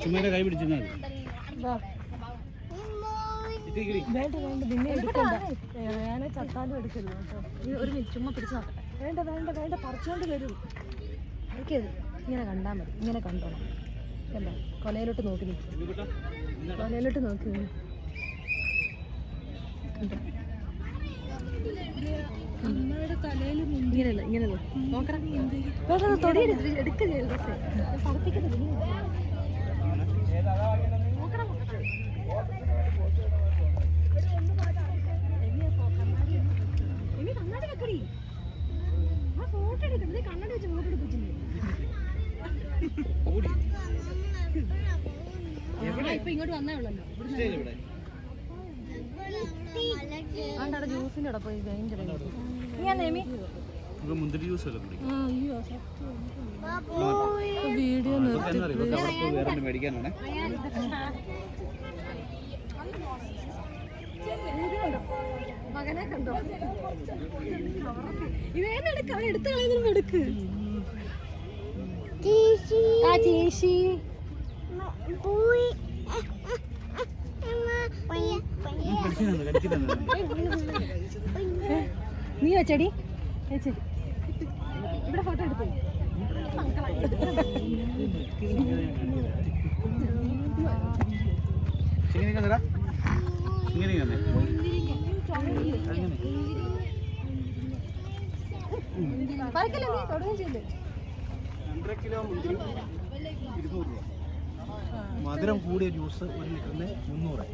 ചുമ്മാ കൈ പിടിച്ചാൽ വേണ്ട വേണ്ട പിന്നെ എടുക്കണ്ട വേണേ ചത്താലും എടുക്കരുത് കേട്ടോ. ഒരു മിനിറ്റ് ചുമ്മാ പിടിച്ചു നോക്കട്ടെ. വേണ്ട വേണ്ട വേണ്ട പറിച്ചോണ്ട് വരും. എനിക്കത് ഇങ്ങനെ കണ്ടാൽ മതി. ഇങ്ങനെ കണ്ടോണം. കണ്ടോ കൊലയിലോട്ട് നോക്കി നിൽക്കും. കൊലയിലോട്ട് നോക്കി അമ്മയുടെ തലയിൽ ഇങ്ങനെയല്ല ഇങ്ങനെ നോക്കണം. വേണ്ട തൊടി എടുക്കുന്നത് പറപ്പിക്കുന്നത് കണ്ണാടി വെക്കടി. ആ ഫോട്ടോ എടുക്കുന്നത് കണ്ണാടി വെച്ച് ഫോട്ടോ എടുപ്പിച്ചില്ലേ? ഇപ്പൊ ഇങ്ങോട്ട് വന്നേ ഉള്ളല്ലോ. ആണ്ടാടെ ജ്യൂസിന്റെ അവിടെ പോയി മുന്തിരി ജ്യൂസ് വീഡിയോ മേടിക്കാനാണ്. മകനെ കണ്ടോ? ഇവേന്നെടുക്ക് അവൻ എടുത്തു കളയുന്ന എടുക്ക്. ആ ചേച്ചി നീ വെച്ചടി ചേച്ചി ഇവിടെ ഫോട്ടോ എടുത്തു. പറക്കല്ലേ നീ തുടങ്ങും ചെയ്ത് 2.5 കിലോ മുന്തിരി 200 രൂപ. മധുരം കൂടിയ ജ്യൂസ് 1 ലിറ്ററിന് 300.